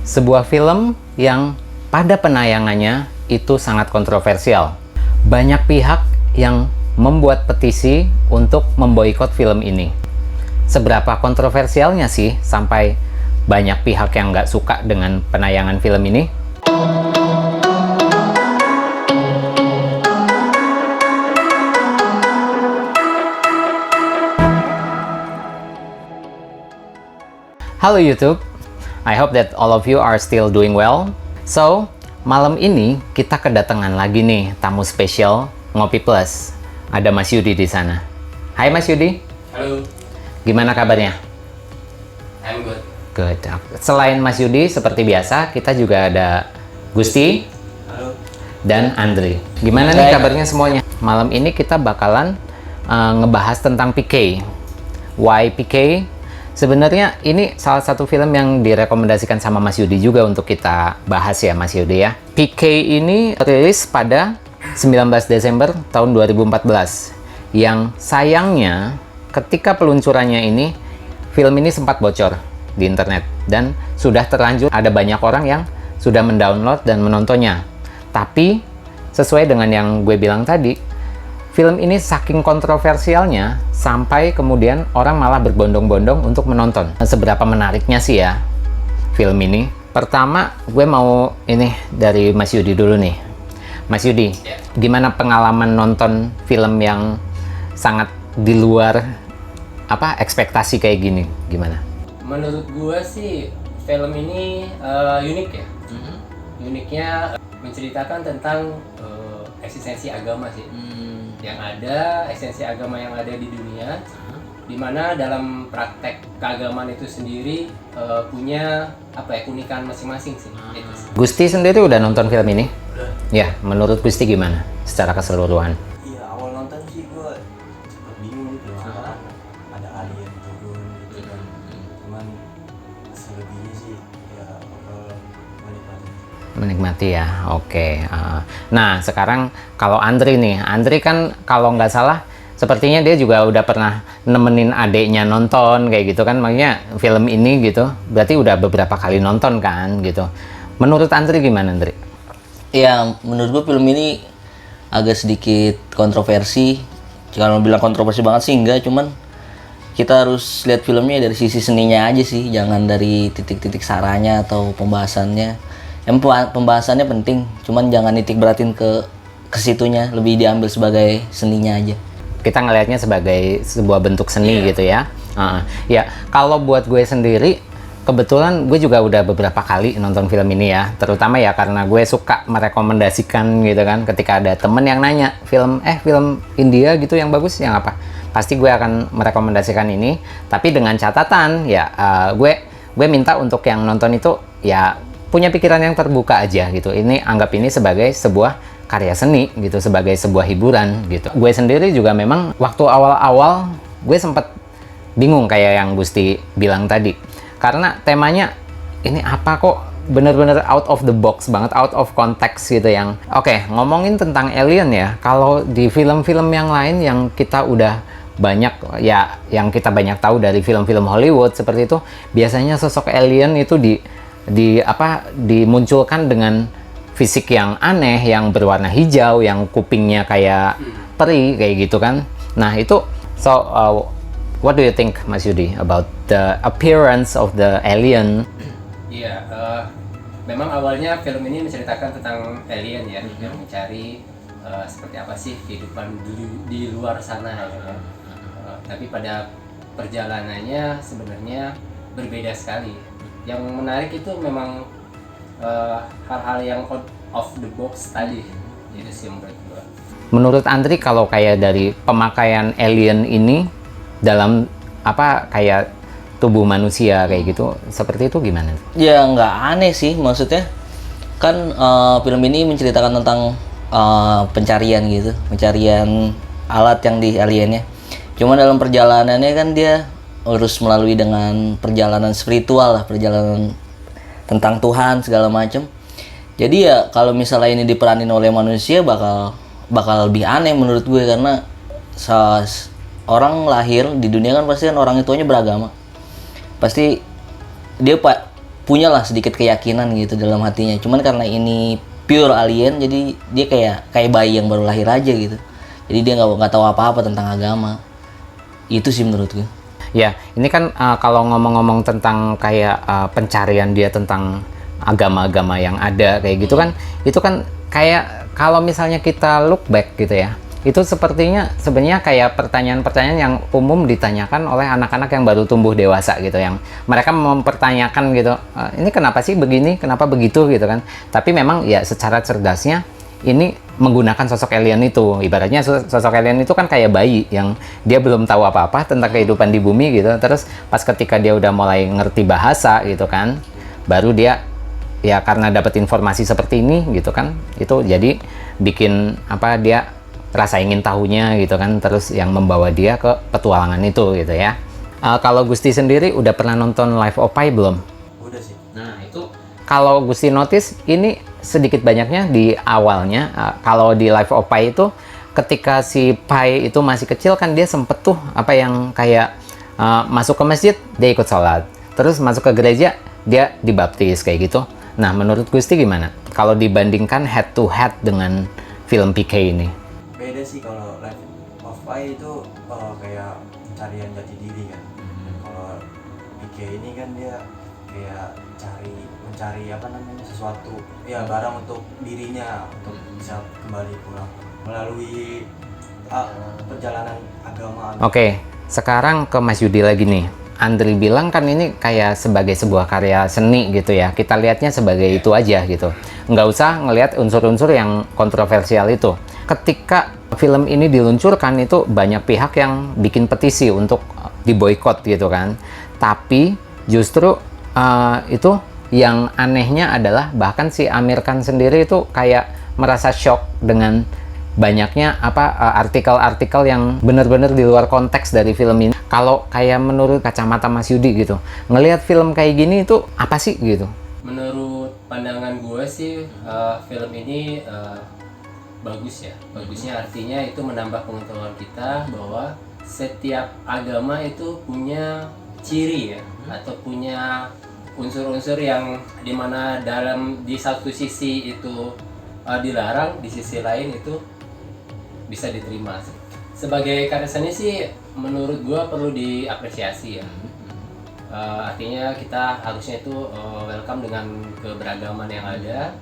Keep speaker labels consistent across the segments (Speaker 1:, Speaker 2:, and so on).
Speaker 1: Sebuah film yang pada penayangannya itu sangat kontroversial. Banyak pihak yang membuat petisi untuk memboikot film ini. Seberapa kontroversialnya sih sampai banyak pihak yang nggak suka dengan penayangan film ini? Halo YouTube, I hope that all of you are still doing well. So, malam ini kita kedatangan lagi nih tamu spesial Ngopi Plus. Ada Mas Yudi di sana. Hai Mas Yudi.
Speaker 2: Halo.
Speaker 1: Gimana kabarnya?
Speaker 2: I'm good.
Speaker 1: Good. Selain Mas Yudi, seperti biasa, kita juga ada Gusti
Speaker 2: Halo.
Speaker 1: dan Andri. Gimana nih kabarnya semuanya? Malam ini kita bakalan ngebahas tentang PK. Why PK? Sebenarnya ini salah satu film yang direkomendasikan sama Mas Yudi juga untuk kita bahas ya Mas Yudi ya. PK ini rilis pada 19 Desember tahun 2014. Yang sayangnya ketika peluncurannya ini, film ini sempat bocor di internet. Dan sudah terlanjur ada banyak orang yang sudah mendownload dan menontonnya. Tapi sesuai dengan yang gue bilang tadi, film ini saking kontroversialnya sampai kemudian orang malah berbondong-bondong untuk menonton. Seberapa menariknya sih ya film ini? Pertama, gue mau ini dari Mas Yudi dulu nih. Mas Yudi, gimana pengalaman nonton film yang sangat di luar ekspektasi kayak gini? Gimana?
Speaker 2: Menurut gue sih film ini unik ya. Uniknya menceritakan tentang eksistensi agama sih. Yang ada esensi agama yang ada di dunia, dimana dalam praktek keagamaan itu sendiri punya keunikan masing-masing sih.
Speaker 1: Gusti sendiri udah nonton film ini?
Speaker 3: Udah.
Speaker 1: Ya, menurut Gusti gimana secara keseluruhan?
Speaker 3: Iya, awal nonton sih gue cepet bingung gitu ada alien turun gitu kan. Cuman selebihnya sih ya menikmati.
Speaker 1: Menikmati ya, oke. Nah, sekarang kalau Andri nih, Andri kan kalau nggak salah sepertinya dia juga udah pernah nemenin adeknya nonton kayak gitu kan, makanya film ini gitu, berarti udah beberapa kali nonton kan gitu. Menurut Andri gimana, Andri?
Speaker 4: Ya, menurut gue film ini agak sedikit kontroversi. Kalau bilang kontroversi banget sih enggak, cuman kita harus lihat filmnya dari sisi seninya aja sih, jangan dari titik-titik saranya atau pembahasannya. Yang pembahasannya penting, cuman jangan nitik beratin ke situnya, lebih diambil sebagai seninya aja.
Speaker 1: Kita ngelihatnya sebagai sebuah bentuk seni gitu ya. Ya, kalau buat gue sendiri, kebetulan gue juga udah beberapa kali nonton film ini ya, terutama ya karena gue suka merekomendasikan gitu kan, ketika ada temen yang nanya film India gitu yang bagus, yang apa, pasti gue akan merekomendasikan ini, tapi dengan catatan ya gue minta untuk yang nonton itu ya punya pikiran yang terbuka aja gitu. Ini anggap ini sebagai sebuah karya seni gitu, sebagai sebuah hiburan gitu. Gue sendiri juga memang waktu awal-awal gue sempet bingung kayak yang Gusti bilang tadi, karena temanya ini apa kok bener-bener out of the box banget, out of context gitu. Yang ngomongin tentang alien ya, kalau di film-film yang lain yang kita udah banyak ya, yang kita banyak tahu dari film-film Hollywood seperti itu, biasanya sosok alien itu dimunculkan dengan fisik yang aneh, yang berwarna hijau, yang kupingnya kayak peri kayak gitu kan. Nah itu, what do you think Mas Yudi about the appearance of the alien?
Speaker 2: Iya, memang awalnya film ini menceritakan tentang alien ya, yang mencari seperti apa sih kehidupan di luar sana ya kan. Tapi pada perjalanannya sebenarnya berbeda sekali. Yang menarik itu memang hal-hal yang out of the box tadi. Itu sih menurut gue.
Speaker 1: Menurut Andri, kalau kayak dari pemakaian alien ini dalam kayak tubuh manusia kayak gitu, seperti itu gimana?
Speaker 4: Ya nggak aneh sih, maksudnya kan film ini menceritakan tentang pencarian gitu, pencarian alat yang di aliennya. Cuma dalam perjalanannya kan dia harus melalui dengan perjalanan spiritual lah, perjalanan tentang Tuhan segala macam. Jadi ya kalau misalnya ini diperanin oleh manusia bakal lebih aneh menurut gue, karena orang lahir di dunia kan pasti kan orang itunya beragama. Pasti dia punyalah sedikit keyakinan gitu dalam hatinya. Cuman karena ini pure alien, jadi dia kayak bayi yang baru lahir aja gitu. Jadi dia nggak tahu apa-apa tentang agama. Itu sih menurutku.
Speaker 1: Ya, ini kan kalau ngomong-ngomong tentang kayak pencarian dia tentang agama-agama yang ada kayak gitu kan, itu kan kayak kalau misalnya kita look back gitu ya, itu sepertinya sebenarnya kayak pertanyaan-pertanyaan yang umum ditanyakan oleh anak-anak yang baru tumbuh dewasa gitu, yang mereka mempertanyakan gitu, ini kenapa sih begini, kenapa begitu gitu kan. Tapi memang ya secara cerdasnya ini menggunakan sosok alien itu. Ibaratnya sosok alien itu kan kayak bayi yang dia belum tahu apa-apa tentang kehidupan di bumi gitu. Terus pas ketika dia udah mulai ngerti bahasa gitu kan, baru dia ya karena dapat informasi seperti ini gitu kan, itu jadi bikin apa, dia rasa ingin tahunya gitu kan, terus yang membawa dia ke petualangan itu gitu ya. Kalau Gusti sendiri udah pernah nonton Life of Pi belum?
Speaker 3: Udah sih.
Speaker 1: Nah itu kalau Gusti notice ini sedikit banyaknya di awalnya, kalau di Life of Pi itu ketika si Pi itu masih kecil kan dia sempet tuh apa yang kayak masuk ke masjid dia ikut sholat, terus masuk ke gereja dia dibaptis kayak gitu. Nah menurut Gusti gimana kalau dibandingkan head to head dengan film PK ini?
Speaker 3: Beda sih. Kalau Life of Pi itu kayak pencarian jati diri kan. Kalau PK ini kan dia kayak mencari apa namanya, sesuatu ya, barang untuk dirinya untuk bisa kembali pulang melalui perjalanan agama.
Speaker 1: Oke, sekarang ke Mas Yudi lagi nih. Andri bilang kan ini kayak sebagai sebuah karya seni gitu ya, kita lihatnya sebagai itu aja gitu, nggak usah ngelihat unsur-unsur yang kontroversial itu. Ketika film ini diluncurkan itu banyak pihak yang bikin petisi untuk diboikot gitu kan, tapi justru itu yang anehnya adalah bahkan si Amir Khan sendiri itu kayak merasa shock dengan banyaknya artikel-artikel yang benar-benar di luar konteks dari film ini. Kalau kayak menurut kacamata Mas Yudi gitu, ngelihat film kayak gini itu apa sih gitu?
Speaker 2: Menurut pandangan gue sih film ini bagus ya. Bagusnya artinya itu menambah pengetahuan kita bahwa setiap agama itu punya ciri ya, atau punya unsur-unsur yang dimana di satu sisi itu dilarang, di sisi lain itu bisa diterima. Sebagai karya seni sih menurut gua perlu diapresiasi ya. Artinya kita harusnya itu welcome dengan keberagaman yang ada,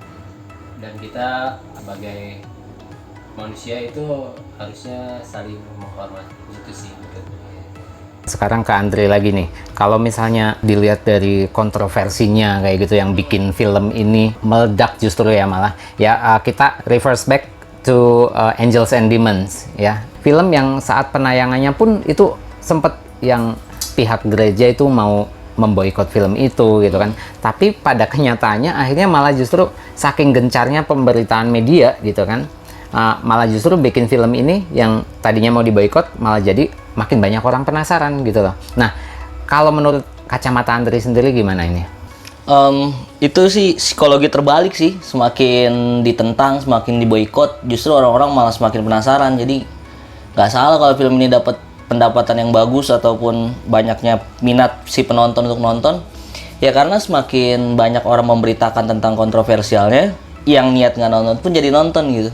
Speaker 2: dan kita sebagai manusia itu harusnya saling menghormati. Itu sih menurut gua.
Speaker 1: Sekarang ke Andre lagi nih, kalau misalnya dilihat dari kontroversinya kayak gitu yang bikin film ini meledak justru ya, malah ya kita reverse back to Angels and Demons ya, film yang saat penayangannya pun itu sempet yang pihak gereja itu mau memboikot film itu gitu kan, tapi pada kenyataannya akhirnya malah justru saking gencarnya pemberitaan media gitu kan, malah justru bikin film ini yang tadinya mau diboikot malah jadi makin banyak orang penasaran gitu loh. Nah, kalau menurut kacamata Andri sendiri gimana ini?
Speaker 4: Itu sih psikologi terbalik sih, semakin ditentang, semakin diboikot, justru orang-orang malah semakin penasaran. Jadi nggak salah kalau film ini dapat pendapatan yang bagus ataupun banyaknya minat si penonton untuk nonton. Ya karena semakin banyak orang memberitakan tentang kontroversialnya, yang niat nggak nonton pun jadi nonton gitu.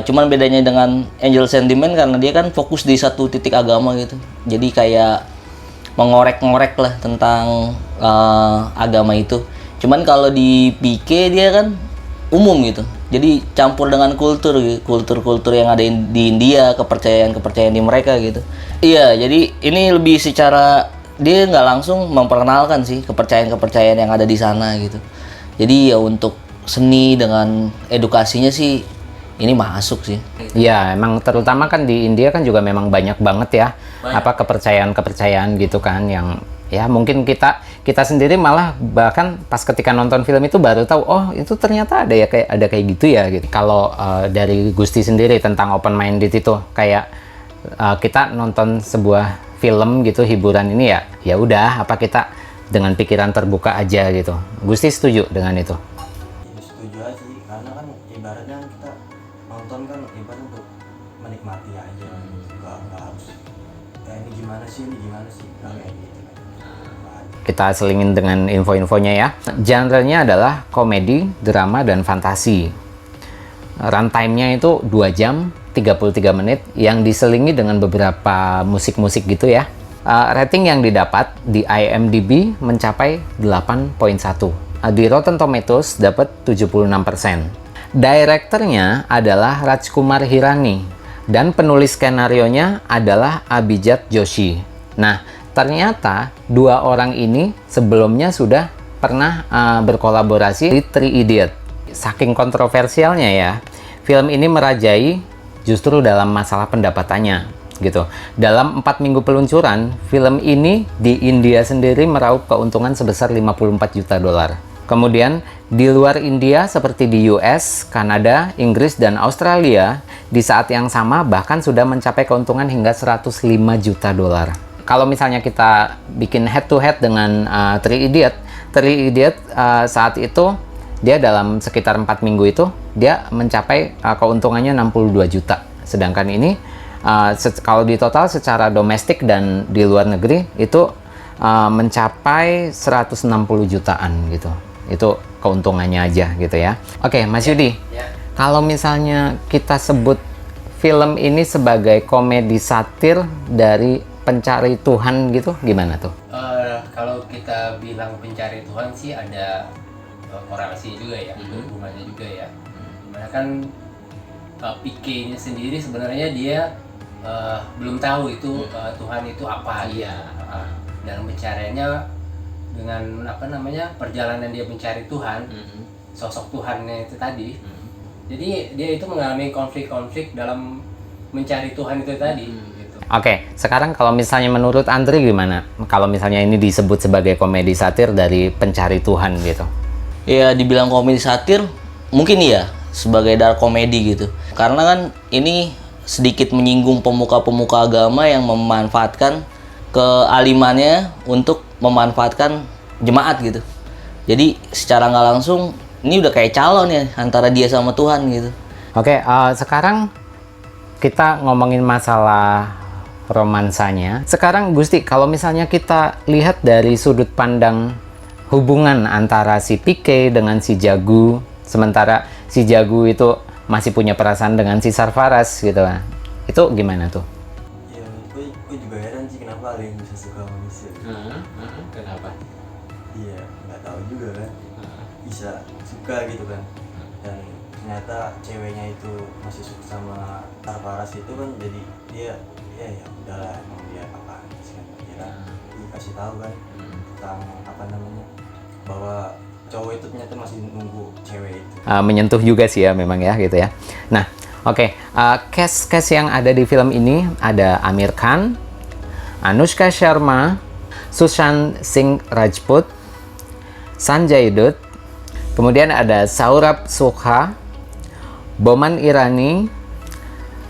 Speaker 4: Cuman bedanya dengan Angel Sentiment karena dia kan fokus di satu titik agama gitu, jadi kayak mengorek-ngorek lah tentang agama itu. Cuman kalau di PK dia kan umum gitu, jadi campur dengan kultur yang ada di India, kepercayaan di mereka gitu. Iya, jadi ini lebih secara dia nggak langsung memperkenalkan sih kepercayaan yang ada di sana gitu. Jadi ya untuk seni dengan edukasinya sih ini masuk sih.
Speaker 1: Iya, emang terutama kan di India kan juga memang banyak banget ya kepercayaan gitu kan, yang ya mungkin kita sendiri malah bahkan pas ketika nonton film itu baru tahu, oh itu ternyata ada kayak gitu ya gitu. Kalau dari Gusti sendiri tentang open minded itu kayak kita nonton sebuah film gitu, hiburan ini ya udah, apa kita dengan pikiran terbuka aja gitu. Gusti setuju dengan itu?
Speaker 3: Ya, setuju aja sih, karena kan ibaratnya kita nonton kan ibarat untuk menikmati aja, nggak harus ini gimana sih nggak kayak gitu kan.
Speaker 1: kita selingin dengan info-infonya ya. Genre-nya adalah komedi, drama, dan fantasi. Runtime-nya itu 2 jam 33 menit yang diselingi dengan beberapa musik-musik gitu ya. Rating yang didapat di IMDb mencapai 8.1. Di Rotten Tomatoes dapat 76%. Direkturnya adalah Rajkumar Hirani dan penulis skenarionya adalah Abhijat Joshi. Nah, ternyata dua orang ini sebelumnya sudah pernah berkolaborasi di Three Idiot. Saking kontroversialnya ya, film ini merajai justru dalam masalah pendapatannya gitu. Dalam 4 minggu peluncuran, film ini di India sendiri meraup keuntungan sebesar 54 juta dolar. Kemudian di luar India seperti di US, Kanada, Inggris, dan Australia, di saat yang sama bahkan sudah mencapai keuntungan hingga 105 juta dolar. Kalau misalnya kita bikin head to head dengan Three Idiot saat itu dia dalam sekitar 4 minggu itu dia mencapai keuntungannya 62 juta. Sedangkan ini kalau di total secara domestik dan di luar negeri itu mencapai 160 jutaan gitu. Itu keuntungannya aja gitu ya. Oke, Mas Yudi.
Speaker 2: Ya.
Speaker 1: Kalau misalnya kita sebut film ini sebagai komedi satir dari pencari Tuhan gitu, gimana tuh?
Speaker 2: Kalau kita bilang pencari Tuhan sih ada korelasi juga ya, hubungannya juga ya. Dimana kan PK-nya sendiri sebenarnya dia belum tahu itu Tuhan itu apa.
Speaker 1: Iya.
Speaker 2: Dalam pencariannya dengan perjalanan dia mencari Tuhan, sosok Tuhannya itu tadi. Jadi dia itu mengalami konflik-konflik dalam mencari Tuhan itu tadi. Gitu.
Speaker 1: Oke, sekarang kalau misalnya menurut Andri gimana? Kalau misalnya ini disebut sebagai komedi satir dari pencari Tuhan gitu?
Speaker 4: Ya dibilang komedi satir, mungkin iya sebagai dark komedi gitu. Karena kan ini sedikit menyinggung pemuka-pemuka agama yang memanfaatkan kealimannya untuk memanfaatkan jemaat gitu. Jadi secara nggak langsung ini udah kayak calon ya antara dia sama Tuhan gitu.
Speaker 1: Oke, sekarang kita ngomongin masalah romansanya. Sekarang Gusti, kalau misalnya kita lihat dari sudut pandang hubungan antara si PK dengan si Jagu, sementara si Jagu itu masih punya perasaan dengan si Sarfaraz gitu lah. Itu gimana tuh?
Speaker 3: Ya, gue juga heran sih kenapa ada yang bisa suka manusia.
Speaker 1: Kenapa?
Speaker 3: Iya, nggak tahu juga kan. Bisa suka gitu kan. Dan ternyata ceweknya itu masih suka sama Sarfaraz itu kan, jadi dia ya udahlah, emang dia apa sih kan, kira dikasih tahu kan tentang bahwa cowok itu ternyata masih nunggu cewek itu.
Speaker 1: Menyentuh juga sih ya memang ya gitu ya. Nah, oke, cast yang ada di film ini ada Amir Khan, Anushka Sharma, Sushant Singh Rajput, Sanjay Dutt, kemudian ada Saurabh Sukha, Boman Irani,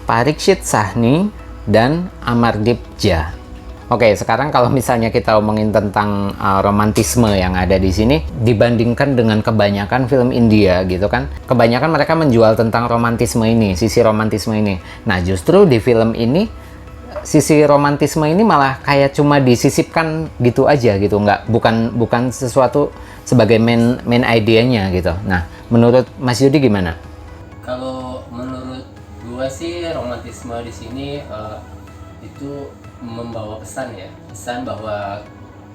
Speaker 1: Parikshit Sahni, dan Amardeep Jha. Oke, sekarang kalau misalnya kita omongin tentang romantisme yang ada di sini dibandingkan dengan kebanyakan film India gitu kan. Kebanyakan mereka menjual tentang romantisme ini, sisi romantisme ini. Nah, justru di film ini sisi romantisme ini malah kayak cuma disisipkan gitu aja gitu, bukan sesuatu sebagai main idenya gitu. Nah, menurut Mas Yudi gimana?
Speaker 2: Kalau menurut gua sih romantisme di sini itu membawa pesan pesan bahwa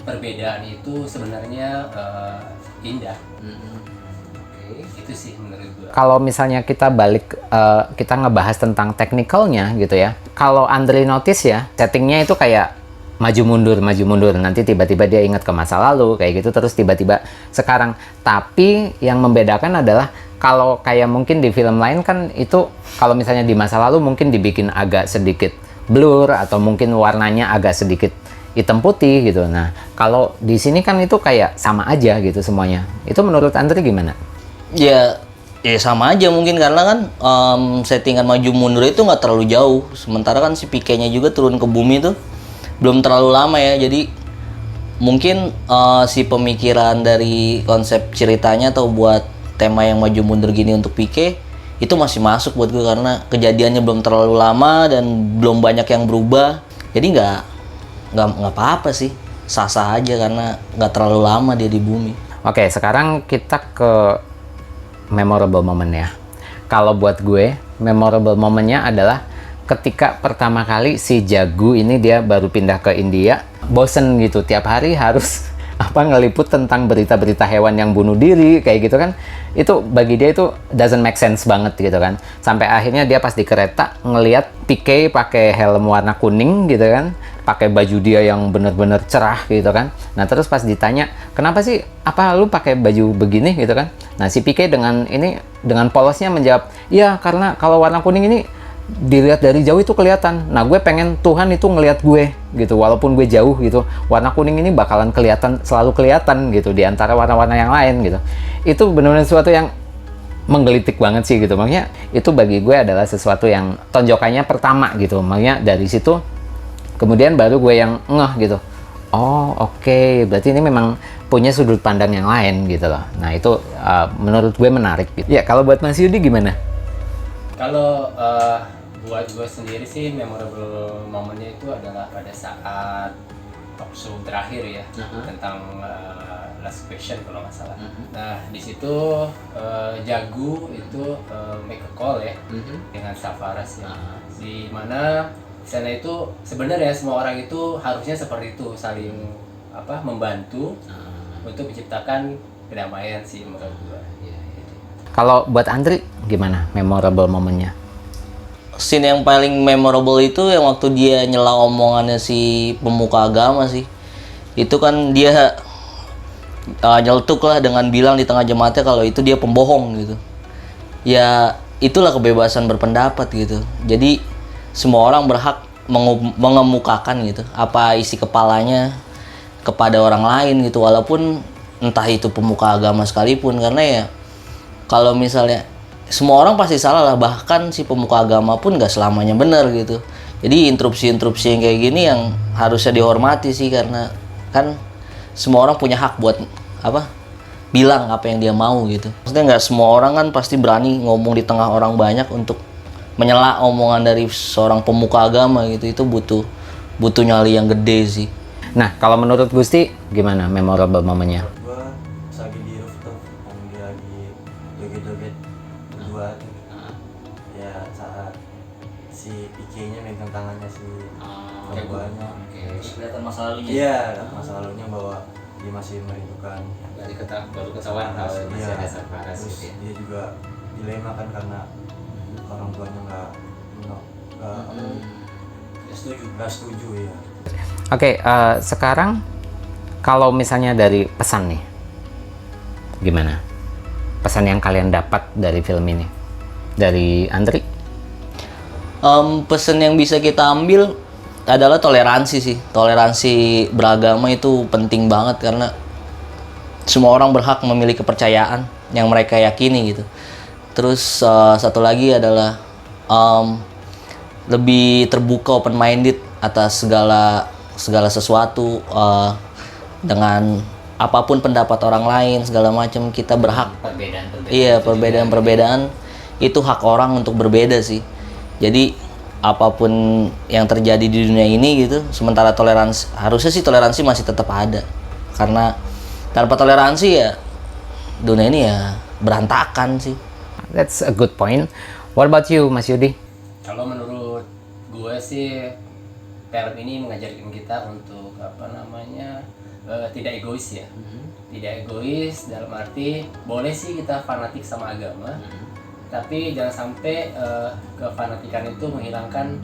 Speaker 2: perbedaan itu sebenarnya indah. Itu sih menurut gua.
Speaker 1: Kalau misalnya kita balik, kita ngebahas tentang teknikalnya gitu ya. Kalau Andri notice ya, settingnya itu kayak maju mundur, nanti tiba-tiba dia ingat ke masa lalu kayak gitu, terus tiba-tiba sekarang. Tapi yang membedakan adalah kalau kayak mungkin di film lain kan itu kalau misalnya di masa lalu mungkin dibikin agak sedikit blur atau mungkin warnanya agak sedikit hitam putih gitu. Nah, kalau di sini kan itu kayak sama aja gitu semuanya. Itu menurut Andri gimana?
Speaker 4: Ya sama aja mungkin karena kan settingan maju mundur itu nggak terlalu jauh. Sementara kan si PK-nya juga turun ke bumi itu belum terlalu lama ya. Jadi mungkin si pemikiran dari konsep ceritanya atau buat tema yang maju mundur gini untuk PK itu masih masuk buat gue karena kejadiannya belum terlalu lama dan belum banyak yang berubah. Jadi nggak apa-apa sih. sah-sah aja karena nggak terlalu lama dia di bumi.
Speaker 1: Oke, sekarang kita ke memorable moment ya. Kalau buat gue, memorable momennya adalah ketika pertama kali si Jagu ini dia baru pindah ke India, bosen gitu, tiap hari harus ngeliput tentang berita-berita hewan yang bunuh diri kayak gitu kan. Itu bagi dia itu doesn't make sense banget gitu kan. Sampai akhirnya dia pas di kereta ngelihat PK pakai helm warna kuning gitu kan, pakai baju dia yang bener-bener cerah gitu kan. Nah terus pas ditanya, kenapa sih apa lu pakai baju begini gitu kan. Nah si PK dengan polosnya menjawab, ya karena kalau warna kuning ini dilihat dari jauh itu kelihatan. Nah gue pengen Tuhan itu ngelihat gue gitu, walaupun gue jauh gitu, warna kuning ini bakalan kelihatan, selalu kelihatan gitu di antara warna-warna yang lain gitu. Itu benar-benar sesuatu yang menggelitik banget sih gitu. Makanya itu bagi gue adalah sesuatu yang tonjokannya pertama gitu. Makanya dari situ kemudian baru gue yang ngeh gitu. Oh oke, berarti ini memang punya sudut pandang yang lain gitu loh. Nah itu menurut gue menarik gitu. Ya kalau buat Mas Yudi gimana?
Speaker 2: Kalau buat gue sendiri sih memorable momennya itu adalah pada saat talk show terakhir ya, tentang Last Question kalau nggak salah. Nah di situ Jagu itu make a call ya dengan Safaras ya, di mana sana itu sebenarnya semua orang itu harusnya seperti itu, saling membantu untuk menciptakan kedamaian sih menurut gue.
Speaker 1: Kalau buat Andri gimana memorable momennya?
Speaker 4: Scene yang paling memorable itu yang waktu dia nyela omongannya si pemuka agama sih. Itu kan dia nyeletuk lah dengan bilang di tengah jemaatnya kalau itu dia pembohong gitu. Ya itulah kebebasan berpendapat gitu. Jadi semua orang berhak mengemukakan gitu apa isi kepalanya kepada orang lain gitu, walaupun entah itu pemuka agama sekalipun, karena ya kalau misalnya semua orang pasti salah lah, bahkan si pemuka agama pun nggak selamanya benar gitu. Jadi interupsi yang kayak gini yang harusnya dihormati sih, karena kan semua orang punya hak buat bilang apa yang dia mau gitu. Maksudnya nggak semua orang kan pasti berani ngomong di tengah orang banyak untuk menyela omongan dari seorang pemuka agama gitu. Itu butuh nyali yang gede sih.
Speaker 1: Nah kalau menurut Gusti gimana memorable momennya?
Speaker 3: Gue lagi di rooftop, yang dia lagi joget-joget berdua tuh. Ya saat si PK-nya megang tangannya si perempuannya.
Speaker 4: Kelihatan masa lalunya.
Speaker 3: Iya, masa lalunya bahwa dia masih merindukan.
Speaker 2: Baru ketahuan kalau masih
Speaker 3: Iya,
Speaker 2: ada Safaras
Speaker 3: terus
Speaker 2: gitu ya.
Speaker 3: dia juga dilema kan karena orang tuanya nggak setuju ya.
Speaker 1: Oke, sekarang kalau misalnya dari pesan nih, gimana? Pesan yang kalian dapat dari film ini? Dari Andri?
Speaker 4: Pesan yang bisa kita ambil adalah toleransi sih. Toleransi beragama itu penting banget karena semua orang berhak memiliki kepercayaan yang mereka yakini gitu. Terus satu lagi adalah lebih terbuka, open minded atas segala sesuatu, dengan apapun pendapat orang lain segala macam. Kita berhak, perbedaan itu hak orang untuk berbeda sih. Jadi apapun yang terjadi di dunia ini gitu, sementara harusnya sih toleransi masih tetap ada, karena tanpa toleransi ya dunia ini ya berantakan sih.
Speaker 1: That's a good point. What about you, Mas Yudi?
Speaker 2: Kalau menurut gue sih film ini mengajarkan kita untuk tidak egois ya. Tidak egois dalam arti boleh sih kita fanatik sama agama, tapi jangan sampai kefanatikan itu menghilangkan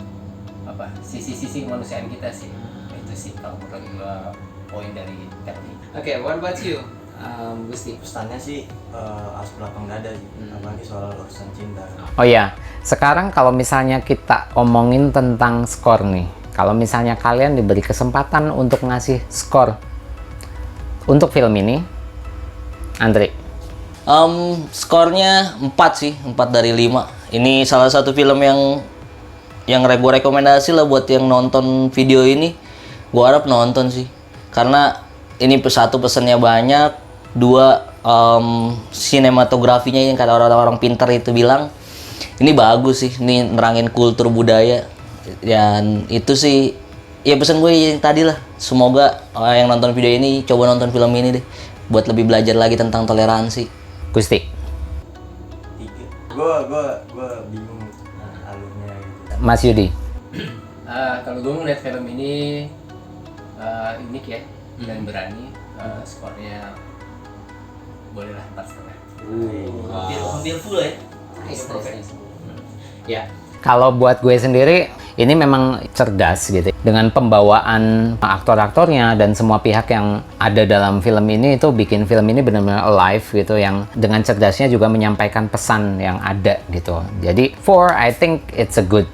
Speaker 2: sisi-sisi kemanusiaan kita sih. Itu sih kalau menurut gue poin dari film ini.
Speaker 1: Oke, what about you, Gusti?
Speaker 3: Pesannya sih harus belakang dada sih, apalagi soal urusan cinta.
Speaker 1: Oh ya, sekarang kalau misalnya kita omongin tentang skor nih, kalau misalnya kalian diberi kesempatan untuk ngasih skor untuk film ini, Andri?
Speaker 4: Skornya 4 sih, 4 dari 5. Ini salah satu film yang gue rekomendasi lah buat yang nonton video ini. Gue harap nonton sih, karena ini satu pesannya banyak, dua sinematografinya yang kata orang-orang pintar itu bilang ini bagus sih, ini nerangin kultur budaya, dan itu sih ya pesan gue yang tadi lah, semoga yang nonton video ini coba nonton film ini deh, buat lebih belajar lagi tentang toleransi.
Speaker 1: Gusti.
Speaker 3: 3. Gue bingung alurnya gitu.
Speaker 1: Mas Yudi.
Speaker 2: Kalau gue ngeliat film ini unik ya dan berani, skornya bolehlah 4,5.
Speaker 4: Hampir full ya.
Speaker 1: Ya. Kalau buat gue sendiri, ini memang cerdas gitu. Dengan pembawaan aktor-aktornya dan semua pihak yang ada dalam film ini itu bikin film ini benar-benar alive gitu, yang dengan cerdasnya juga menyampaikan pesan yang ada gitu. Jadi, I think it's a good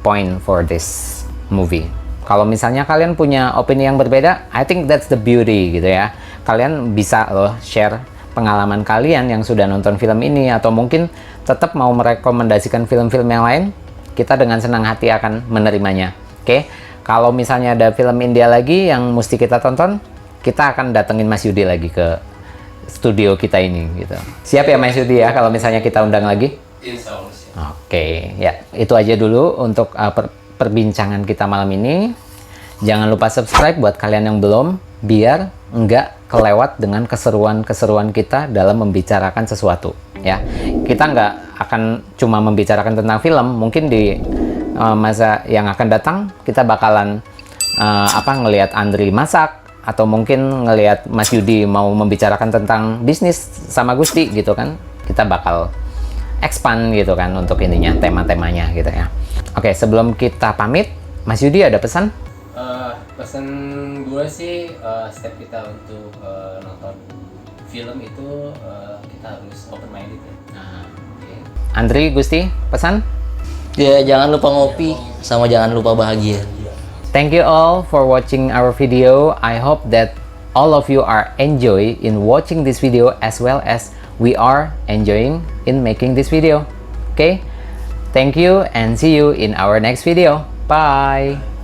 Speaker 1: point for this movie. Kalau misalnya kalian punya opini yang berbeda, I think that's the beauty gitu ya. Kalian bisa loh share pengalaman kalian yang sudah nonton film ini, atau mungkin tetap mau merekomendasikan film-film yang lain. Kita dengan senang hati akan menerimanya. Oke, kalau misalnya ada film India lagi yang mesti kita tonton, kita akan datengin Mas Yudi lagi ke studio kita ini gitu. Siap ya Mas Yudi ya kalau misalnya kita undang lagi?
Speaker 2: Insya Allah.
Speaker 1: Oke, ya itu aja dulu untuk perbincangan kita malam ini. Jangan lupa subscribe buat kalian yang belum, biar nggak kelewat dengan keseruan-keseruan kita dalam membicarakan sesuatu. Ya, kita nggak akan cuma membicarakan tentang film. Mungkin di masa yang akan datang kita bakalan ngelihat Andri masak, atau mungkin ngelihat Mas Yudi mau membicarakan tentang bisnis sama Gusti gitu kan. Kita bakal expand gitu kan untuk ininya, tema-temanya gitu ya. Oke, sebelum kita pamit, Mas Yudi ada pesan?
Speaker 2: Pesan gue sih, step kita untuk nonton film itu kita harus open minded ya. Okay.
Speaker 1: Andri, Gusti, pesan?
Speaker 4: Ya, jangan lupa ngopi, sama jangan lupa bahagia.
Speaker 1: Thank you all for watching our video. I hope that all of you are enjoy in watching this video as well as we are enjoying in making this video. Okay? Thank you and see you in our next video. Bye!